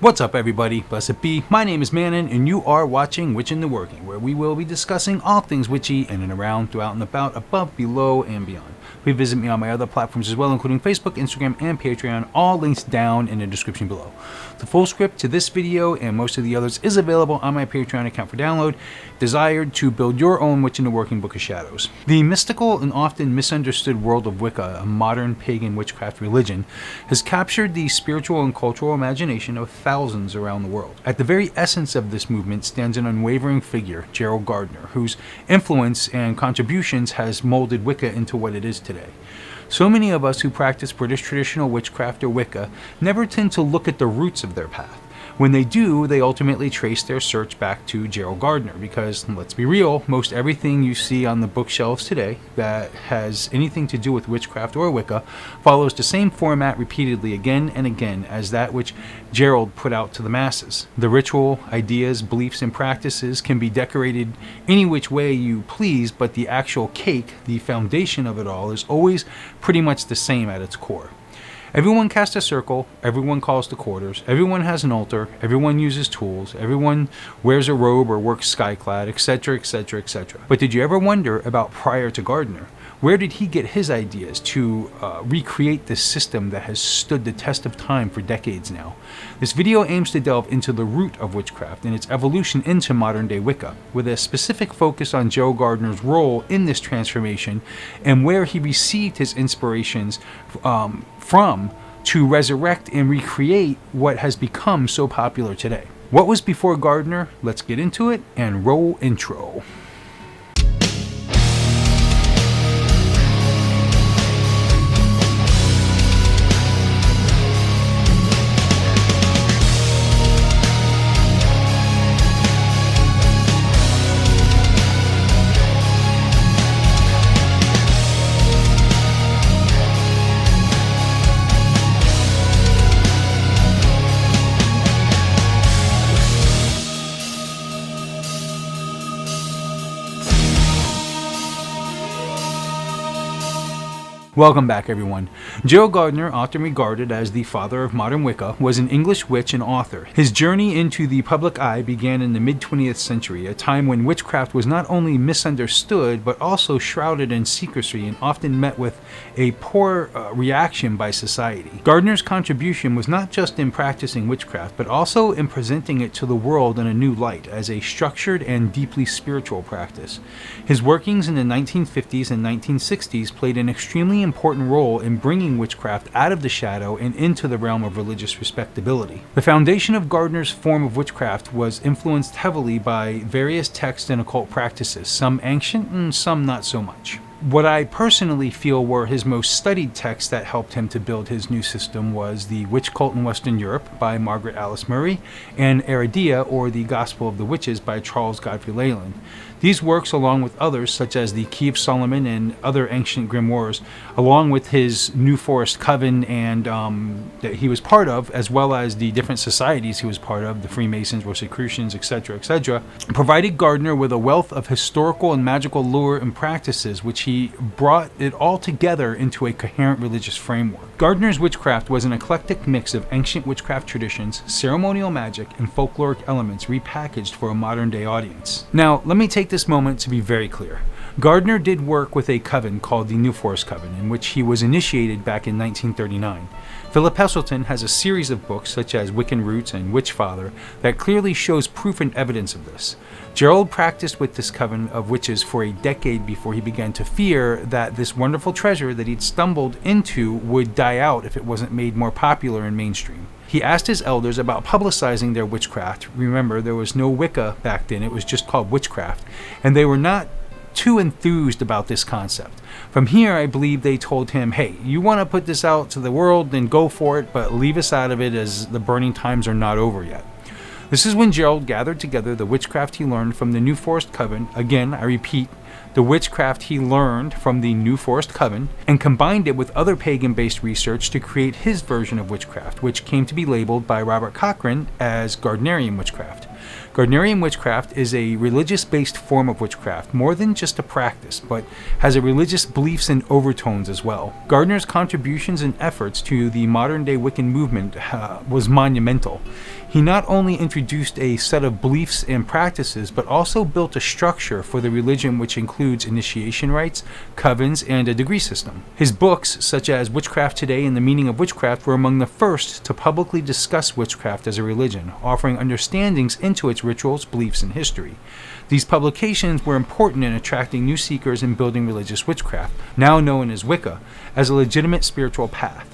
What's up everybody, blessed be, my name is Manon and you are watching Witch in the Working, where we will be discussing all things witchy in and around, throughout and about, above, below, and beyond. Please visit me on my other platforms as well, including Facebook, Instagram, and Patreon, all links down in the description below. The full script to this video and most of the others is available on my Patreon account for download, desired to build your own Witch in the Working Book of Shadows. The mystical and often misunderstood world of Wicca, a modern pagan witchcraft religion, has captured the spiritual and cultural imagination of thousands around the world. At the very essence of this movement stands an unwavering figure, Gerald Gardner, whose influence and contributions has molded Wicca into what it is today. So many of us who practice British Traditional Witchcraft or Wicca never tend to look at the roots of their path. When they do, they ultimately trace their search back to Gerald Gardner because, let's be real, most everything you see on the bookshelves today that has anything to do with witchcraft or Wicca follows the same format repeatedly again and again as that which Gerald put out to the masses. The ritual, ideas, beliefs, and practices can be decorated any which way you please, but the actual cake, the foundation of it all, is always pretty much the same at its core. Everyone casts a circle, everyone calls to quarters, everyone has an altar, everyone uses tools, everyone wears a robe or works skyclad, etc., etc., etc. But did you ever wonder about prior to Gardner? Where did he get his ideas to recreate this system that has stood the test of time for decades now? This video aims to delve into the root of witchcraft and its evolution into modern day Wicca, with a specific focus on Gerald Gardner's role in this transformation and where he received his inspirations from to resurrect and recreate what has become so popular today. What was before Gardner? Let's get into it and roll intro. Welcome back everyone. Gerald Gardner, often regarded as the father of modern Wicca, was an English witch and author. His journey into the public eye began in the mid-20th century, a time when witchcraft was not only misunderstood but also shrouded in secrecy and often met with a poor reaction by society. Gardner's contribution was not just in practicing witchcraft but also in presenting it to the world in a new light as a structured and deeply spiritual practice. His workings in the 1950s and 1960s played an extremely important role in bringing witchcraft out of the shadow and into the realm of religious respectability. The foundation of Gardner's form of witchcraft was influenced heavily by various texts and occult practices, some ancient and some not so much. What I personally feel were his most studied texts that helped him to build his new system was The Witch Cult in Western Europe by Margaret Alice Murray and Eridia, or The Gospel of the Witches by Charles Godfrey Leland. These works, along with others such as the Key of Solomon and other ancient grimoires, along with his New Forest Coven and that he was part of, as well as the different societies he was part of, the Freemasons, Rosicrucians, etc., etc., provided Gardner with a wealth of historical and magical lore and practices, which he brought it all together into a coherent religious framework. Gardner's witchcraft was an eclectic mix of ancient witchcraft traditions, ceremonial magic, and folkloric elements repackaged for a modern-day audience. Now, let me take this moment to be very clear. Gardner did work with a coven called the New Forest Coven, in which he was initiated back in 1939. Philip Heselton has a series of books such as Wiccan Roots and Witchfather that clearly shows proof and evidence of this. Gerald practiced with this coven of witches for a decade before he began to fear that this wonderful treasure that he'd stumbled into would die out if it wasn't made more popular and mainstream. He asked his elders about publicizing their witchcraft. Remember, there was no Wicca back then, it was just called witchcraft, and they were not too enthused about this concept. From here, I believe they told him, hey, you want to put this out to the world, then go for it, but leave us out of it as the burning times are not over yet. This is when Gerald gathered together the witchcraft he learned from the New Forest Coven, again, I repeat, the witchcraft he learned from the New Forest Coven, and combined it with other pagan-based research to create his version of witchcraft, which came to be labeled by Robert Cochrane as Gardnerian witchcraft. Gardnerian witchcraft is a religious-based form of witchcraft, more than just a practice, but has a religious beliefs and overtones as well. Gardner's contributions and efforts to the modern-day Wiccan movement was monumental. He not only introduced a set of beliefs and practices, but also built a structure for the religion which includes initiation rites, covens, and a degree system. His books, such as Witchcraft Today and the Meaning of Witchcraft, were among the first to publicly discuss witchcraft as a religion, offering understandings into its rituals, beliefs, and history. These publications were important in attracting new seekers and building religious witchcraft, now known as Wicca, as a legitimate spiritual path.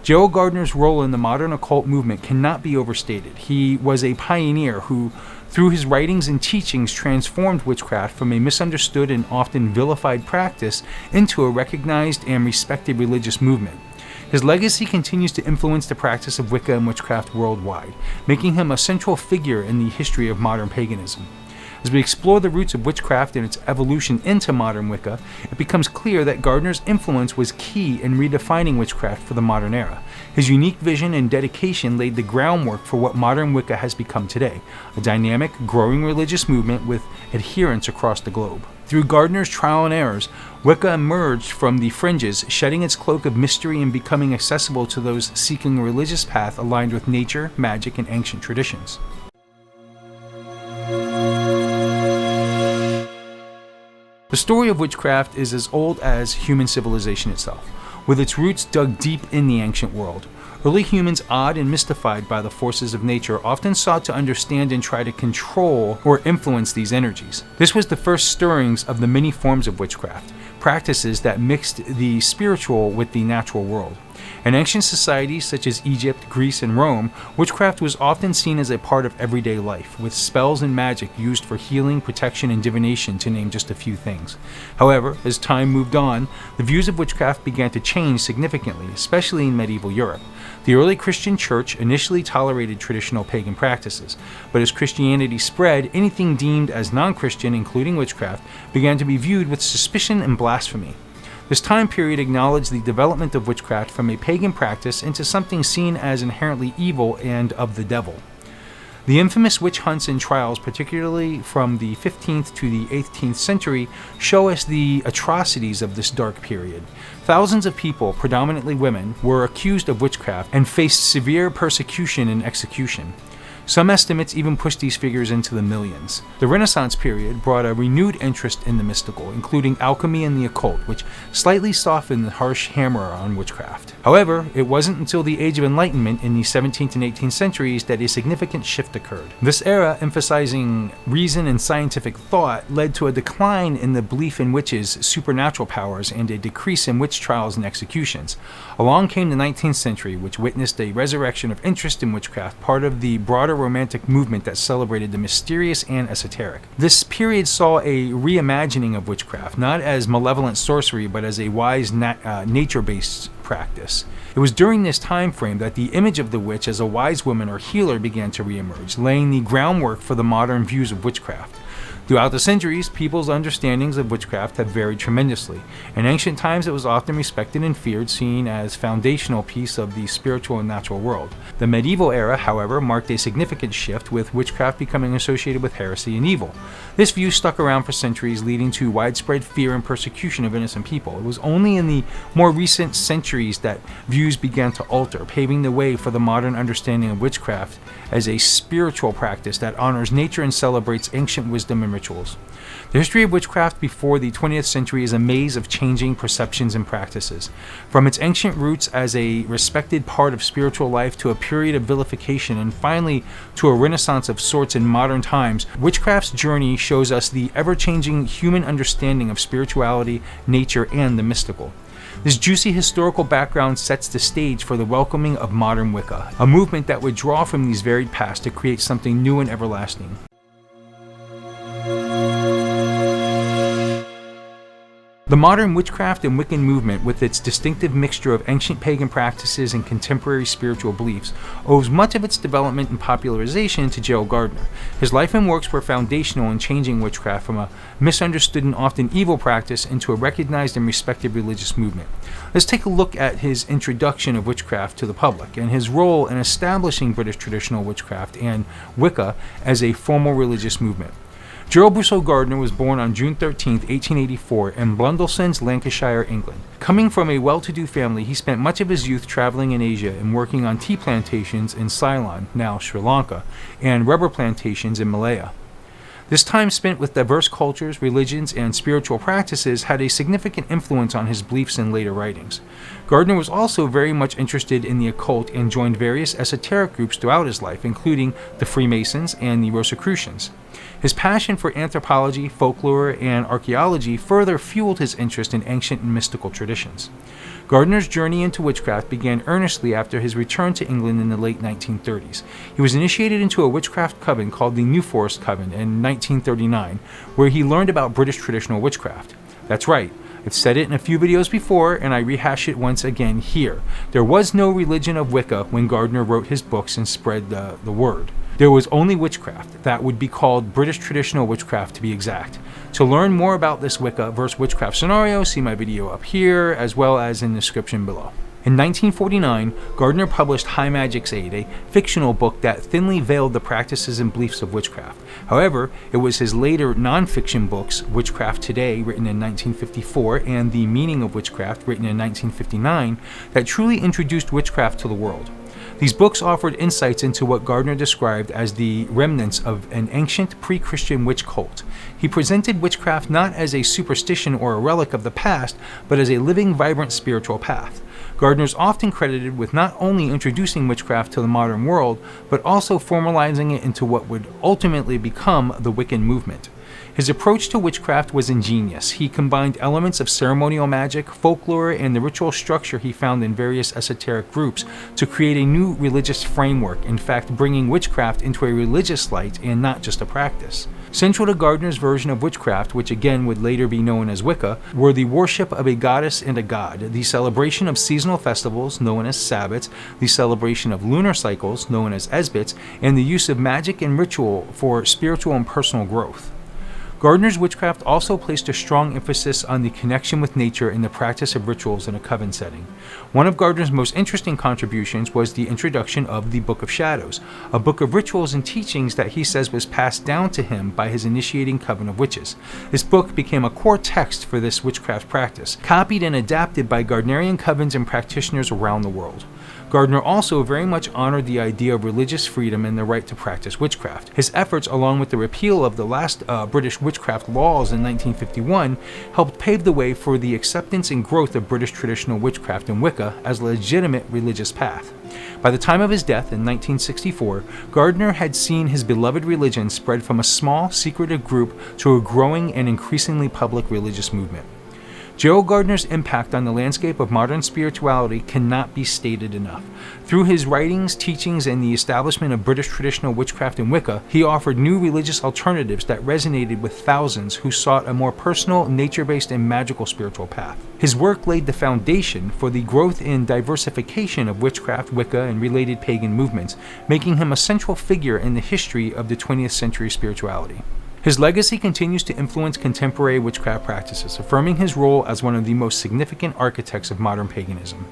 Gerald Gardner's role in the modern occult movement cannot be overstated. He was a pioneer who, through his writings and teachings, transformed witchcraft from a misunderstood and often vilified practice into a recognized and respected religious movement. His legacy continues to influence the practice of Wicca and witchcraft worldwide, making him a central figure in the history of modern paganism. As we explore the roots of witchcraft and its evolution into modern Wicca, it becomes clear that Gardner's influence was key in redefining witchcraft for the modern era. His unique vision and dedication laid the groundwork for what modern Wicca has become today, a dynamic, growing religious movement with adherents across the globe. Through Gardner's trial and errors, Wicca emerged from the fringes, shedding its cloak of mystery and becoming accessible to those seeking a religious path aligned with nature, magic, and ancient traditions. The story of witchcraft is as old as human civilization itself, with its roots dug deep in the ancient world. Early humans, awed and mystified by the forces of nature, often sought to understand and try to control or influence these energies. This was the first stirrings of the many forms of witchcraft, practices that mixed the spiritual with the natural world. In ancient societies such as Egypt, Greece, and Rome, witchcraft was often seen as a part of everyday life, with spells and magic used for healing, protection, and divination, to name just a few things. However, as time moved on, the views of witchcraft began to change significantly, especially in medieval Europe. The early Christian church initially tolerated traditional pagan practices, but as Christianity spread, anything deemed as non-Christian, including witchcraft, began to be viewed with suspicion and blasphemy. This time period acknowledged the development of witchcraft from a pagan practice into something seen as inherently evil and of the devil. The infamous witch hunts and trials, particularly from the 15th to the 18th century, show us the atrocities of this dark period. Thousands of people, predominantly women, were accused of witchcraft and faced severe persecution and execution. Some estimates even pushed these figures into the millions. The Renaissance period brought a renewed interest in the mystical, including alchemy and the occult, which slightly softened the harsh hammer on witchcraft. However, it wasn't until the Age of Enlightenment in the 17th and 18th centuries that a significant shift occurred. This era, emphasizing reason and scientific thought, led to a decline in the belief in witches' supernatural powers and a decrease in witch trials and executions. Along came the 19th century, which witnessed a resurrection of interest in witchcraft, part of the broader romantic movement that celebrated the mysterious and esoteric. This period saw a reimagining of witchcraft, not as malevolent sorcery, but as a wise nature-based practice. It was during this time frame that the image of the witch as a wise woman or healer began to reemerge, laying the groundwork for the modern views of witchcraft. Throughout the centuries, people's understandings of witchcraft have varied tremendously. In ancient times, it was often respected and feared, seen as foundational piece of the spiritual and natural world. The medieval era, however, marked a significant shift, with witchcraft becoming associated with heresy and evil. This view stuck around for centuries, leading to widespread fear and persecution of innocent people. It was only in the more recent centuries that views began to alter, paving the way for the modern understanding of witchcraft as a spiritual practice that honors nature and celebrates ancient wisdom and rituals. The history of witchcraft before the 20th century is a maze of changing perceptions and practices. From its ancient roots as a respected part of spiritual life to a period of vilification and finally to a renaissance of sorts in modern times, witchcraft's journey shows us the ever-changing human understanding of spirituality, nature, and the mystical. This juicy historical background sets the stage for the welcoming of modern Wicca, a movement that would draw from these varied pasts to create something new and everlasting. The modern witchcraft and Wiccan movement, with its distinctive mixture of ancient pagan practices and contemporary spiritual beliefs, owes much of its development and popularization to Gerald Gardner. His life and works were foundational in changing witchcraft from a misunderstood and often evil practice into a recognized and respected religious movement. Let's take a look at his introduction of witchcraft to the public and his role in establishing British traditional witchcraft and Wicca as a formal religious movement. Gerald Gardner was born on June 13, 1884 in Blundellsands, Lancashire, England. Coming from a well-to-do family, he spent much of his youth traveling in Asia and working on tea plantations in Ceylon, now Sri Lanka, and rubber plantations in Malaya. This time spent with diverse cultures, religions, and spiritual practices had a significant influence on his beliefs in later writings. Gardner was also very much interested in the occult and joined various esoteric groups throughout his life, including the Freemasons and the Rosicrucians. His passion for anthropology, folklore, and archaeology further fueled his interest in ancient and mystical traditions. Gardner's journey into witchcraft began earnestly after his return to England in the late 1930s. He was initiated into a witchcraft coven called the New Forest Coven in 1939, where he learned about British traditional witchcraft. That's right, I've said it in a few videos before, and I rehash it once again here. There was no religion of Wicca when Gardner wrote his books and spread the word. There was only witchcraft. That would be called British Traditional Witchcraft to be exact. To learn more about this Wicca versus witchcraft scenario, see my video up here, as well as in the description below. In 1949, Gardner published High Magic's Aid, a fictional book that thinly veiled the practices and beliefs of witchcraft. However, it was his later non-fiction books, Witchcraft Today, written in 1954, and The Meaning of Witchcraft, written in 1959, that truly introduced witchcraft to the world. These books offered insights into what Gardner described as the remnants of an ancient pre-Christian witch cult. He presented witchcraft not as a superstition or a relic of the past, but as a living, vibrant spiritual path. Gardner is often credited with not only introducing witchcraft to the modern world, but also formalizing it into what would ultimately become the Wiccan movement. His approach to witchcraft was ingenious. He combined elements of ceremonial magic, folklore, and the ritual structure he found in various esoteric groups to create a new religious framework, in fact bringing witchcraft into a religious light and not just a practice. Central to Gardner's version of witchcraft, which again would later be known as Wicca, were the worship of a goddess and a god, the celebration of seasonal festivals, known as Sabbats, the celebration of lunar cycles, known as Esbats, and the use of magic and ritual for spiritual and personal growth. Gardner's witchcraft also placed a strong emphasis on the connection with nature and the practice of rituals in a coven setting. One of Gardner's most interesting contributions was the introduction of the Book of Shadows, a book of rituals and teachings that he says was passed down to him by his initiating coven of witches. This book became a core text for this witchcraft practice, copied and adapted by Gardnerian covens and practitioners around the world. Gardner also very much honored the idea of religious freedom and the right to practice witchcraft. His efforts, along with the repeal of the last British witchcraft laws in 1951, helped pave the way for the acceptance and growth of British traditional witchcraft and Wicca as a legitimate religious path. By the time of his death in 1964, Gardner had seen his beloved religion spread from a small, secretive group to a growing and increasingly public religious movement. Gerald Gardner's impact on the landscape of modern spirituality cannot be stated enough. Through his writings, teachings, and the establishment of British traditional witchcraft and Wicca, he offered new religious alternatives that resonated with thousands who sought a more personal, nature-based, and magical spiritual path. His work laid the foundation for the growth and diversification of witchcraft, Wicca, and related pagan movements, making him a central figure in the history of the 20th century spirituality. His legacy continues to influence contemporary witchcraft practices, affirming his role as one of the most significant architects of modern paganism.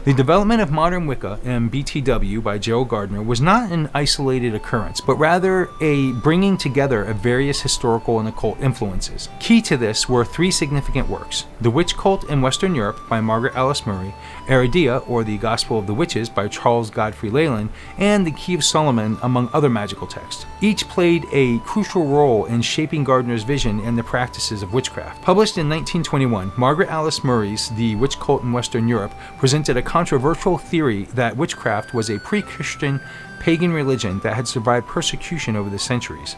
The development of modern Wicca and BTW by Gerald Gardner was not an isolated occurrence, but rather a bringing together of various historical and occult influences. Key to this were three significant works: The Witch Cult in Western Europe by Margaret Alice Murray, Eridia, or the Gospel of the Witches by Charles Godfrey Leland, and the Key of Solomon, among other magical texts. Each played a crucial role in shaping Gardner's vision and the practices of witchcraft. Published in 1921, Margaret Alice Murray's The Witch Cult in Western Europe presented a controversial theory that witchcraft was a pre-Christian pagan religion that had survived persecution over the centuries.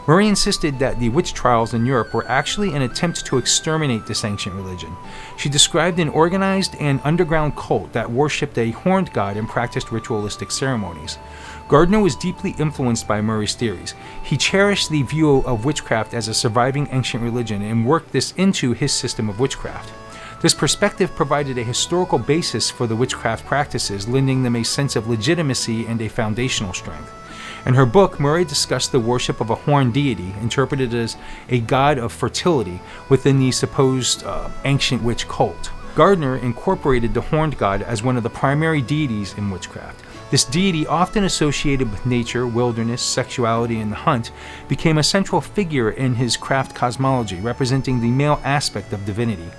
Murray insisted that the witch trials in Europe were actually an attempt to exterminate this ancient religion. She described an organized and underground cult that worshipped a horned god and practiced ritualistic ceremonies. Gardner was deeply influenced by Murray's theories. He cherished the view of witchcraft as a surviving ancient religion and worked this into his system of witchcraft. This perspective provided a historical basis for the witchcraft practices, lending them a sense of legitimacy and a foundational strength. In her book, Murray discussed the worship of a horned deity, interpreted as a god of fertility, within the supposed ancient witch cult. Gardner incorporated the horned god as one of the primary deities in witchcraft. This deity, often associated with nature, wilderness, sexuality, and the hunt, became a central figure in his craft cosmology, representing the male aspect of divinity.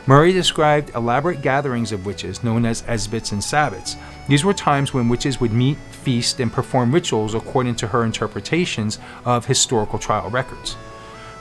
Murray described elaborate gatherings of witches, known as esbats and sabbats. These were times when witches would meet, feast, and perform rituals according to her interpretations of historical trial records.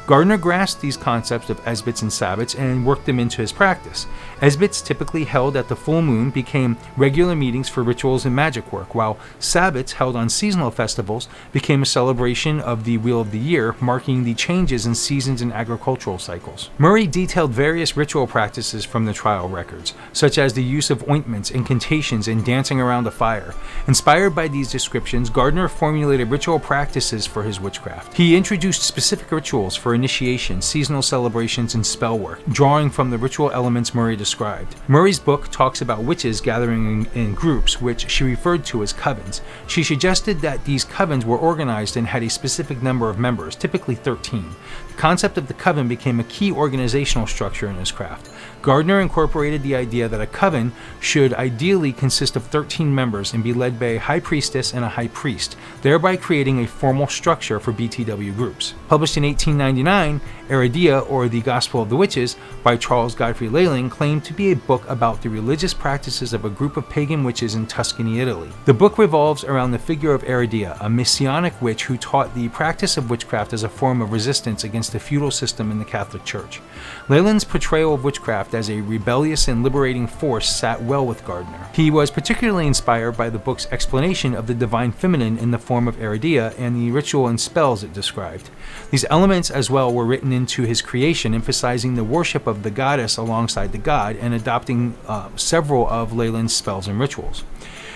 Gardner grasped these concepts of esbats and sabbats and worked them into his practice. Esbats, typically held at the full moon, became regular meetings for rituals and magic work, while sabbats, held on seasonal festivals, became a celebration of the wheel of the year, marking the changes in seasons and agricultural cycles. Murray detailed various ritual practices from the trial records, such as the use of ointments, incantations, and dancing around a fire. Inspired by these descriptions, Gardner formulated ritual practices for his witchcraft. He introduced specific rituals for initiation, seasonal celebrations, and spell work, drawing from the ritual elements Murray described. Murray's book talks about witches gathering in groups, which she referred to as covens. She suggested that these covens were organized and had a specific number of members, typically 13. The concept of the coven became a key organizational structure in his craft. Gardner incorporated the idea that a coven should ideally consist of 13 members and be led by a high priestess and a high priest, thereby creating a formal structure for BTW groups. Published in 1899, Heredia, or The Gospel of the Witches, by Charles Godfrey Leland, claimed to be a book about the religious practices of a group of pagan witches in Tuscany, Italy. The book revolves around the figure of Heredia, a messianic witch who taught the practice of witchcraft as a form of resistance against the feudal system in the Catholic Church. Leland's portrayal of witchcraft as a rebellious and liberating force sat well with Gardner. He was particularly inspired by the book's explanation of the divine feminine in the form of Heredia and the ritual and spells it described. These elements as well were written into his creation, emphasizing the worship of the goddess alongside the god and adopting several of Leland's spells and rituals.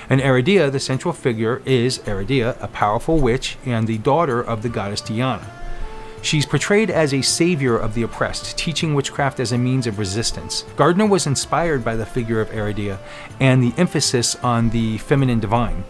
In Heredia, the central figure is Heredia, a powerful witch and the daughter of the goddess Diana. She's portrayed as a savior of the oppressed, teaching witchcraft as a means of resistance. Gardner was inspired by the figure of Heredia and the emphasis on the feminine divine.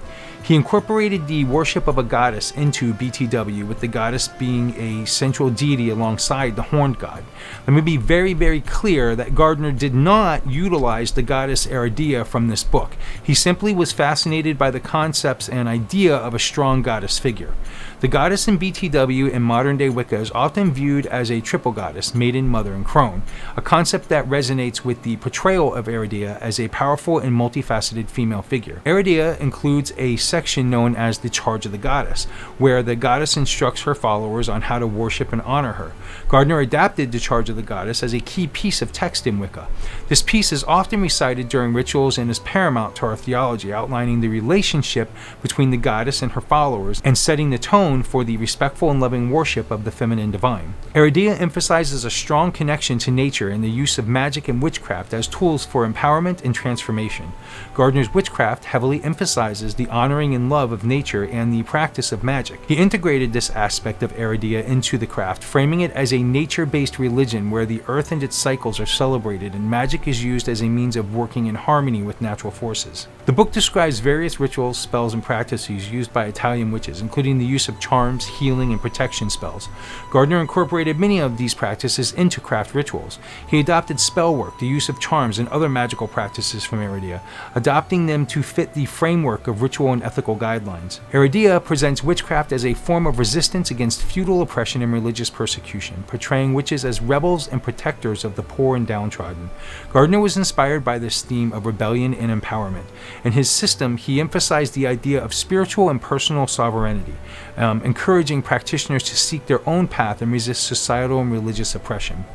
He incorporated the worship of a goddess into BTW, with the goddess being a central deity alongside the horned god. Let me be very, very clear that Gardner did not utilize the goddess Heredia from this book. He simply was fascinated by the concepts and idea of a strong goddess figure. The goddess in BTW in modern-day Wicca is often viewed as a triple goddess, maiden, mother, and crone, a concept that resonates with the portrayal of Heredia as a powerful and multifaceted female figure. Heredia includes a section known as the Charge of the Goddess, where the goddess instructs her followers on how to worship and honor her. Gardner adapted the Charge of the Goddess as a key piece of text in Wicca. This piece is often recited during rituals and is paramount to our theology, outlining the relationship between the goddess and her followers and setting the tone for the respectful and loving worship of the feminine divine. Heredia emphasizes a strong connection to nature and the use of magic and witchcraft as tools for empowerment and transformation. Gardner's witchcraft heavily emphasizes the honoring and love of nature and the practice of magic. He integrated this aspect of Heredia into the craft, framing it as a nature-based religion where the earth and its cycles are celebrated and magic is used as a means of working in harmony with natural forces. The book describes various rituals, spells, and practices used by Italian witches, including the use of charms, healing, and protection spells. Gardner incorporated many of these practices into craft rituals. He adopted spell work, the use of charms, and other magical practices from Heredia, adopting them to fit the framework of ritual and ethical guidelines. Heredia presents witchcraft as a form of resistance against feudal oppression and religious persecution, portraying witches as rebels and protectors of the poor and downtrodden. Gardner was inspired by this theme of rebellion and empowerment. In his system, he emphasized the idea of spiritual and personal sovereignty, encouraging practitioners to seek their own path and resist societal and religious oppression.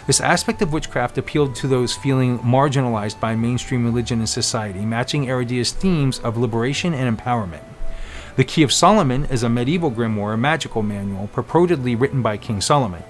This aspect of witchcraft appealed to those feeling marginalized by mainstream religion and society, matching Aridia's themes of liberation and empowerment. The Key of Solomon is a medieval grimoire magical manual purportedly written by King Solomon.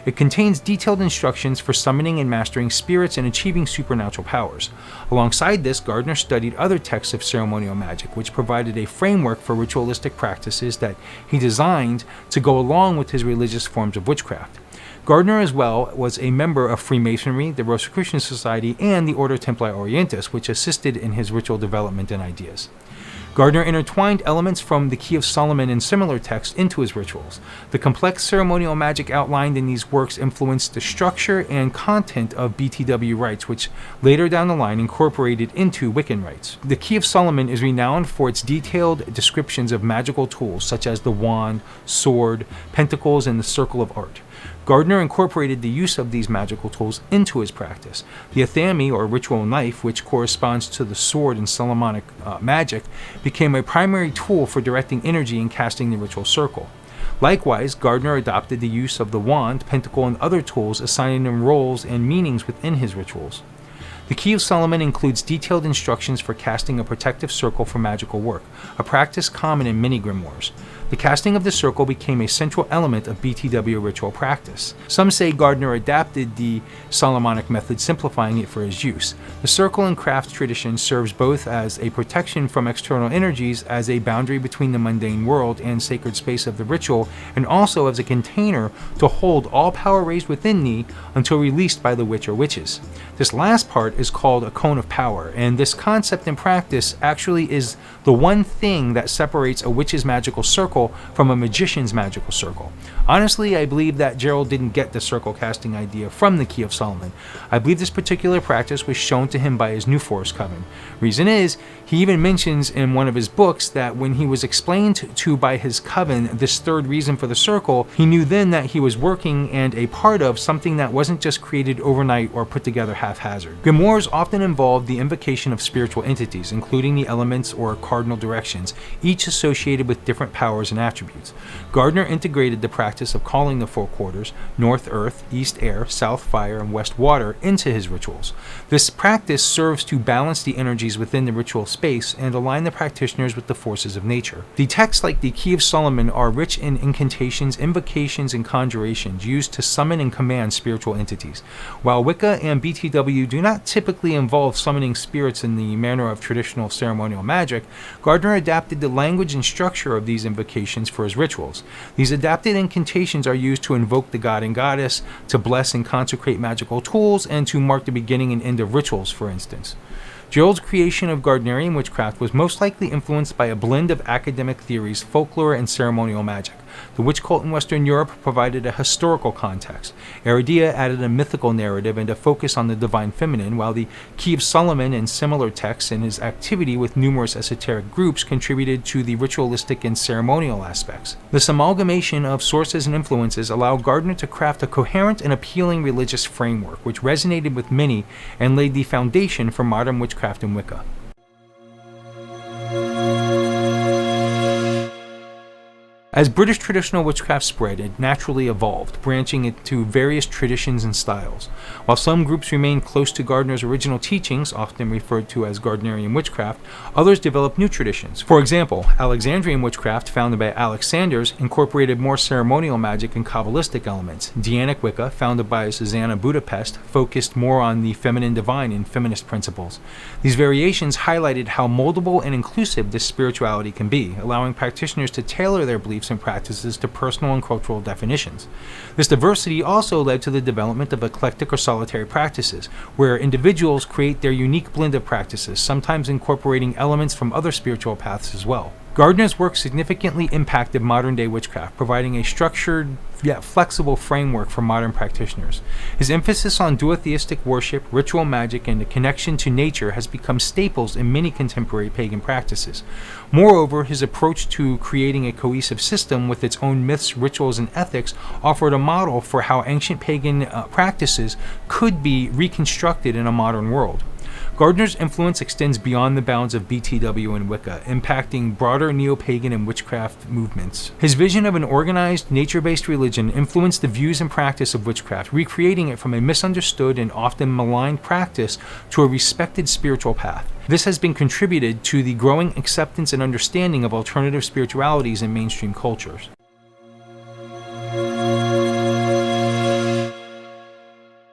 It contains detailed instructions for summoning and mastering spirits and achieving supernatural powers. Alongside this, Gardner studied other texts of ceremonial magic, which provided a framework for ritualistic practices that he designed to go along with his religious forms of witchcraft. Gardner as well was a member of Freemasonry, the Rosicrucian Society, and the Order Templi Orientis, which assisted in his ritual development and ideas. Gardner intertwined elements from the Key of Solomon and similar texts into his rituals. The complex ceremonial magic outlined in these works influenced the structure and content of BTW rites, which later down the line incorporated into Wiccan rites. The Key of Solomon is renowned for its detailed descriptions of magical tools such as the wand, sword, pentacles, and the circle of art. Gardner incorporated the use of these magical tools into his practice. The athame, or ritual knife, which corresponds to the sword in Solomonic magic, became a primary tool for directing energy and casting the ritual circle. Likewise, Gardner adopted the use of the wand, pentacle, and other tools, assigning them roles and meanings within his rituals. The Key of Solomon includes detailed instructions for casting a protective circle for magical work, a practice common in many grimoires. The casting of the circle became a central element of BTW ritual practice. Some say Gardner adapted the Solomonic method, simplifying it for his use. The circle in craft tradition serves both as a protection from external energies, as a boundary between the mundane world and sacred space of the ritual, and also as a container to hold all power raised within thee until released by the witch or witches. This last part is called a cone of power, and this concept in practice actually is the one thing that separates a witch's magical circle from a magician's magical circle. Honestly, I believe that Gerald didn't get the circle casting idea from the Key of Solomon. I believe this particular practice was shown to him by his New Forest coven. Reason is, he even mentions in one of his books that when he was explained to by his coven this third reason for the circle, he knew then that he was working and a part of something that wasn't just created overnight or put together haphazard. Grimoires often involve the invocation of spiritual entities, including the elements or cardinal directions, each associated with different powers and attributes. Gardner integrated the practice of calling the four quarters, north earth, east air, south fire, and west water, into his rituals. This practice serves to balance the energies within the ritual space and align the practitioners with the forces of nature. The texts like the Key of Solomon are rich in incantations, invocations, and conjurations used to summon and command spiritual entities. While Wicca and BTW do not typically involve summoning spirits in the manner of traditional ceremonial magic, Gardner adapted the language and structure of these invocations for his rituals. These adapted incantations are used to invoke the god and goddess, to bless and consecrate magical tools, and to mark the beginning and end of rituals, for instance. Gerald's creation of Gardnerian witchcraft was most likely influenced by a blend of academic theories, folklore, and ceremonial magic. The witch cult in Western Europe provided a historical context. Aridia added a mythical narrative and a focus on the divine feminine, while the Key of Solomon and similar texts and his activity with numerous esoteric groups contributed to the ritualistic and ceremonial aspects. This amalgamation of sources and influences allowed Gardner to craft a coherent and appealing religious framework, which resonated with many and laid the foundation for modern witchcraft and Wicca. As British traditional witchcraft spread, it naturally evolved, branching into various traditions and styles. While some groups remained close to Gardner's original teachings, often referred to as Gardnerian witchcraft, others developed new traditions. For example, Alexandrian witchcraft, founded by Alexanders, incorporated more ceremonial magic and Kabbalistic elements. Dianic Wicca, founded by Susanna Budapest, focused more on the feminine divine and feminist principles. These variations highlighted how moldable and inclusive this spirituality can be, allowing practitioners to tailor their beliefs and practices to personal and cultural definitions. This diversity also led to the development of eclectic or solitary practices, where individuals create their unique blend of practices, sometimes incorporating elements from other spiritual paths as well. Gardner's work significantly impacted modern-day witchcraft, providing a structured yet flexible framework for modern practitioners. His emphasis on duotheistic worship, ritual magic, and the connection to nature has become staples in many contemporary pagan practices. Moreover, his approach to creating a cohesive system with its own myths, rituals, and ethics offered a model for how ancient pagan practices could be reconstructed in a modern world. Gardner's influence extends beyond the bounds of BTW and Wicca, impacting broader neo-pagan and witchcraft movements. His vision of an organized, nature-based religion influenced the views and practice of witchcraft, recreating it from a misunderstood and often maligned practice to a respected spiritual path. This has been contributed to the growing acceptance and understanding of alternative spiritualities in mainstream cultures.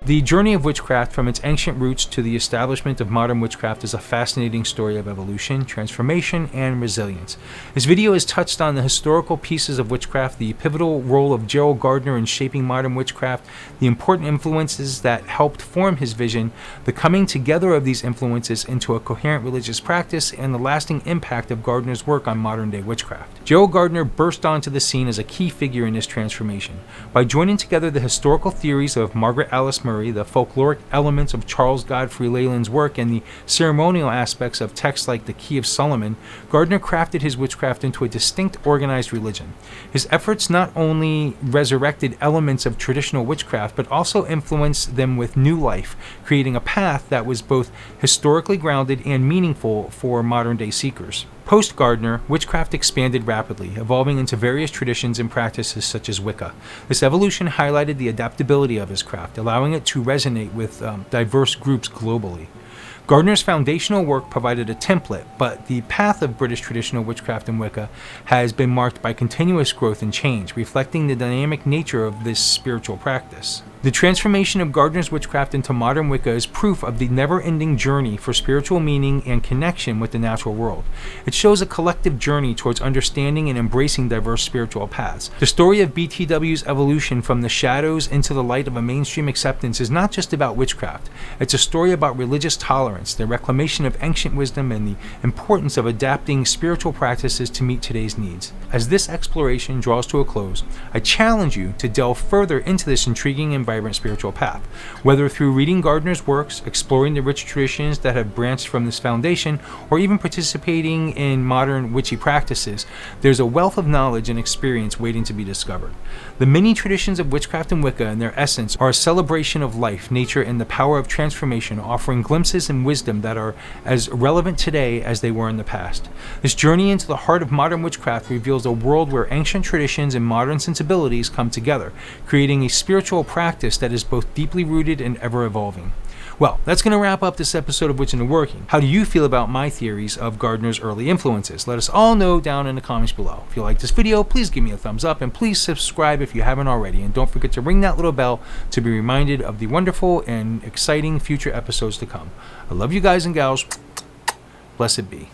The journey of witchcraft from its ancient roots to the establishment of modern witchcraft is a fascinating story of evolution, transformation, and resilience. This video has touched on the historical pieces of witchcraft, the pivotal role of Gerald Gardner in shaping modern witchcraft, the important influences that helped form his vision, the coming together of these influences into a coherent religious practice, and the lasting impact of Gardner's work on modern-day witchcraft. Gerald Gardner burst onto the scene as a key figure in this transformation. By joining together the historical theories of Margaret Alice Murray, the folkloric elements of Charles Godfrey Leland's work, and the ceremonial aspects of texts like the Key of Solomon, Gardner crafted his witchcraft into a distinct, organized religion. His efforts not only resurrected elements of traditional witchcraft, but also influenced them with new life, creating a path that was both historically grounded and meaningful for modern-day seekers. Post-Gardner, witchcraft expanded rapidly, evolving into various traditions and practices such as Wicca. This evolution highlighted the adaptability of his craft, allowing it to resonate with diverse groups globally. Gardner's foundational work provided a template, but the path of British traditional witchcraft and Wicca has been marked by continuous growth and change, reflecting the dynamic nature of this spiritual practice. The transformation of Gardner's witchcraft into modern Wicca is proof of the never-ending journey for spiritual meaning and connection with the natural world. It shows a collective journey towards understanding and embracing diverse spiritual paths. The story of BTW's evolution from the shadows into the light of a mainstream acceptance is not just about witchcraft. It's a story about religious tolerance, the reclamation of ancient wisdom, and the importance of adapting spiritual practices to meet today's needs. As this exploration draws to a close, I challenge you to delve further into this intriguing and vibrant spiritual path. Whether through reading Gardner's works, exploring the rich traditions that have branched from this foundation, or even participating in modern witchy practices, there's a wealth of knowledge and experience waiting to be discovered. The many traditions of witchcraft and Wicca, in their essence, are a celebration of life, nature, and the power of transformation, offering glimpses and wisdom that are as relevant today as they were in the past. This journey into the heart of modern witchcraft reveals a world where ancient traditions and modern sensibilities come together, creating a spiritual practice that is both deeply rooted and ever evolving. Well, that's going to wrap up this episode of Witching and Working. How do you feel about my theories of Gardner's early influences? Let us all know down in the comments below. If you like this video, please give me a thumbs up, and please subscribe if you haven't already. And don't forget to ring that little bell to be reminded of the wonderful and exciting future episodes to come. I love you guys and gals. Blessed be.